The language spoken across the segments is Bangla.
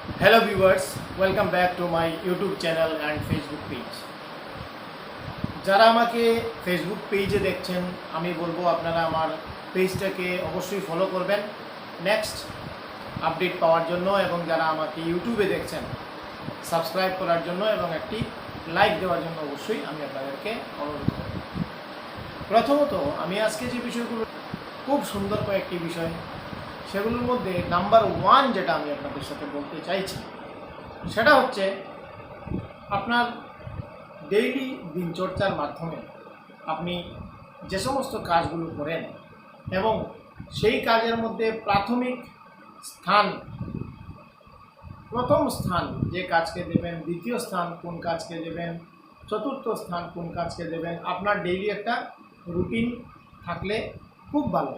Hello viewers, welcome back to my YouTube channel and Facebook page. যারা আমাকে ফেসবুক পেজে দেখছেন আমি বলবো আপনারা আমার পেজটাকে অবশ্যই ফলো করবেন নেক্সট আপডেট পাওয়ার জন্য, এবং যারা আমাকে ইউটিউবে দেখছেন সাবস্ক্রাইব করার জন্য এবং একটি লাইক দেওয়ার জন্য অবশ্যই আমি আপনাদেরকে অনুরোধ করব। প্রথমত আমি আজকে যে বিষয়গুলো খুব সুন্দর কয়েকটি বিষয়, সেগুলোর মধ্যে নাম্বার 1 যেটা আমি আপনাদের সাথে বলতে চাইছি সেটা হচ্ছে আপনার ডেইলি দিনচর্চার মাধ্যমে আপনি যে সমস্ত কাজগুলো করেন এবং সেই কাজের মধ্যে প্রথম স্থান যে কাজকে দেবেন, দ্বিতীয় স্থান কোন কাজকে দেবেন, চতুর্থ স্থান কোন কাজকে দেবেন, আপনার ডেইলি একটা রুটিন থাকলে খুব ভালো।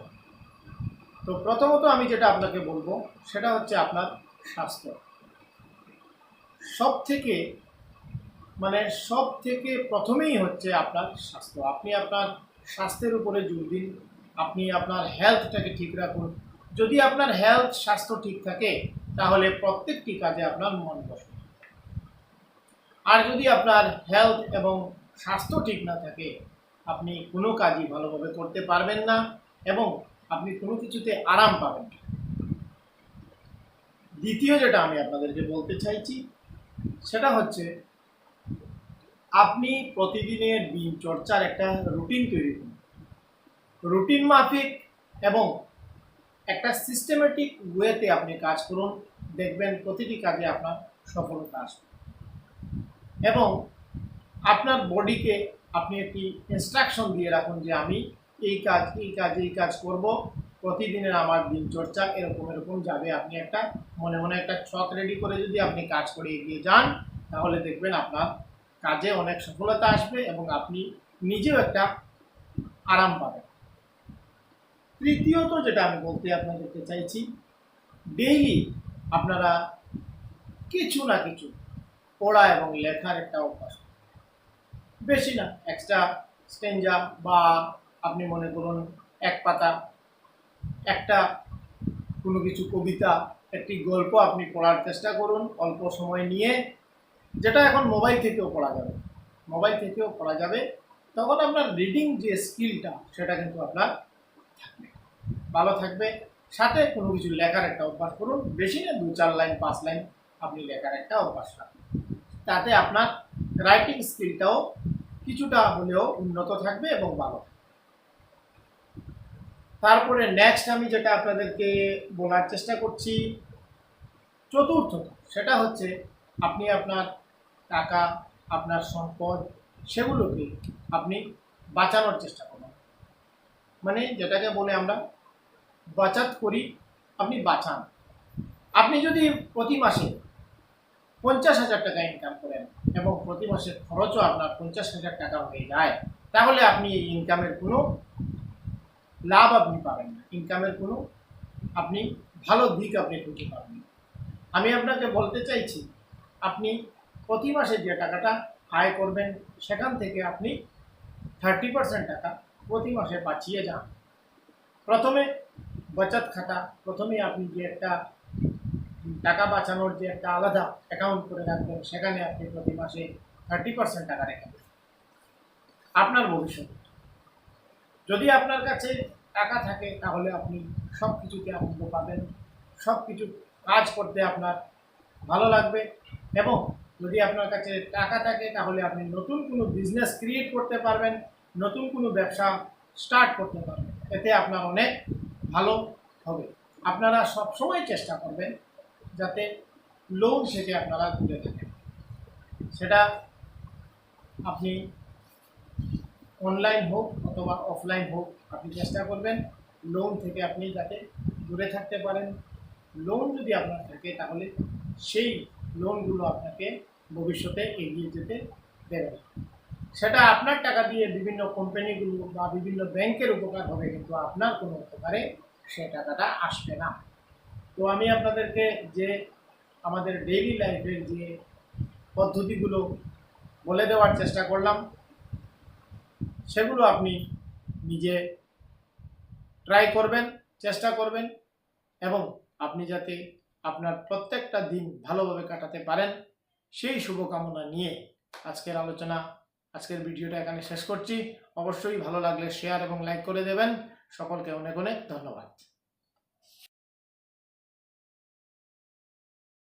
তো প্রথমত আমি যেটা আপনাকে বলবো সেটা হচ্ছে আপনার স্বাস্থ্য। সব থেকে প্রথমেই হচ্ছে আপনার স্বাস্থ্য। আপনি আপনার স্বাস্থ্যের উপরে জোর দিন, আপনি আপনার হেলথটাকে ঠিক রাখুন। যদি আপনার স্বাস্থ্য ঠিক থাকে তাহলে প্রত্যেকটি কাজে আপনার মন বসবে। আর যদি আপনার হেলথ এবং স্বাস্থ্য ঠিক না থাকে আপনি কোনো কাজই ভালোভাবে করতে পারবেন না এবং আপনি কোনো কিছুতে আরাম পাবেন না। দ্বিতীয় যেটা আমি আপনাদেরকে বলতে চাইছি সেটা হচ্ছে আপনি প্রতিদিনের দিনচর্চার একটা রুটিন তৈরি করুন। রুটিন মাফিক এবং একটা সিস্টেমেটিক ওয়েতে আপনি কাজ করুন, দেখবেন প্রতিটি কাজে আপনার সফলতা আসবে। এবং আপনার বডিকে আপনি একটি ইনস্ট্রাকশন দিয়ে রাখুন যে আমি এই কাজ করব, প্রতিদিনের আমার দিনচর্চা এরকম যাবে। আপনি একটা মনে মনে একটা ছক রেডি করে যদি আপনি কাজ করে এগিয়ে যান তাহলে দেখবেন আপনার কাজে অনেক সফলতা আসবে এবং আপনি নিজেও একটা আরাম পাবেন। তৃতীয়ত যেটা আমি বলতে আপনাদেরকে চাইছি, ডেইলি আপনারা কিছু না কিছু পড়া এবং লেখার একটা অভ্যাস, বেশি না, এক্সট্রা স্টেঞ্জা বা আপনি মনে করুন এক পাতা একটা কোনো কিছু কবিতা, একটি গল্প আপনি পড়ার চেষ্টা করুন অল্প সময় নিয়ে, যেটা এখন মোবাইল থেকেও পড়া যাবে। তখন আপনার রিডিং যে স্কিলটা সেটা কিন্তু আপনার ভালো থাকবে। সাথে কোনো কিছু লেখার একটা অভ্যাস করুন, বেশি না, 2-4 লাইন 5 লাইন আপনি লেখার একটা অভ্যাস রাখুন। তাতে আপনার রাইটিং স্কিলটাও কিছুটা হলেও উন্নত থাকবে এবং ভালো। তারপরে নেক্সট আমি যেটা আপনাদেরকে বলার চেষ্টা করছি চতুর্থত, সেটা হচ্ছে আপনি আপনার টাকা, আপনার সম্পদ সেগুলোকে আপনি বাঁচানোর চেষ্টা করুন। মানে যেটাকে বলে আমরা বাচাত করি, আপনি বাঁচান। আপনি যদি প্রতি মাসে 50,000 টাকা ইনকাম করেন এবং প্রতি মাসে খরচও আপনার 50,000 টাকা হয়ে যায়, তাহলে আপনি এই ইনকামের কোনো লাভ আপনি পাবেন না, ইনকামের কোনো আপনি ভালো দিক আপনি খুঁজে পাবেন না। আমি আপনাকে বলতে চাইছি আপনি প্রতি মাসে যে টাকাটা আয় করবেন সেখান থেকে আপনি 30% টাকা প্রতি মাসে বাঁচিয়ে যান। প্রথমে বাচত খাতা, প্রথমে আপনি যে একটা টাকা বাঁচানোর যে একটা আলাদা অ্যাকাউন্ট করে রাখবেন, সেখানে আপনি প্রতি মাসে 30% টাকা রেখে দেবেন আপনার ভবিষ্যৎ। যদি আপনার কাছে টাকা থাকে তাহলে আপনি সব কিছুতে আনন্দ পাবেন, সব কিছু কাজ করতে আপনার ভালো লাগবে। এবং যদি আপনার কাছে টাকা থাকে তাহলে আপনি নতুন কোনো বিজনেস ক্রিয়েট করতে পারবেন, নতুন কোনো ব্যবসা স্টার্ট করতে পারবেন, এতে আপনার অনেক ভালো হবে। আপনারা সবসময় চেষ্টা করবেন যাতে লোন থেকে আপনারা দূরে থাকেন। সেটা আপনি অনলাইন হোক অথবা অফলাইন হোক, আপনি চেষ্টা করবেন লোন থেকে আপনি যাতে দূরে থাকতে পারেন। লোন যদি আপনার থাকে তাহলে সেই লোনগুলো আপনাকে ভবিষ্যতে এগিয়ে যেতে দেবে না। সেটা আপনার টাকা দিয়ে বিভিন্ন কোম্পানিগুলো বা বিভিন্ন ব্যাংকের উপকার হবে, কিন্তু আপনার কোনো উপকারে সে টাকাটা আসবে না। তো আমি আপনাদেরকে যে আমাদের ডেইলি লাইফের যে পদ্ধতিগুলো বলে দেওয়ার চেষ্টা করলাম সেগুলো আপনি নিজে ট্রাই করবেন, চেষ্টা করবেন এবং আপনি যাতে আপনার প্রত্যেকটা দিন ভালোভাবে কাটাতে পারেন, সেই শুভকামনা নিয়ে আজকের ভিডিওটা এখানে শেষ করছি। অবশ্যই ভালো লাগলে শেয়ার এবং লাইক করে দেবেন। সকলকে অনেক অনেক ধন্যবাদ।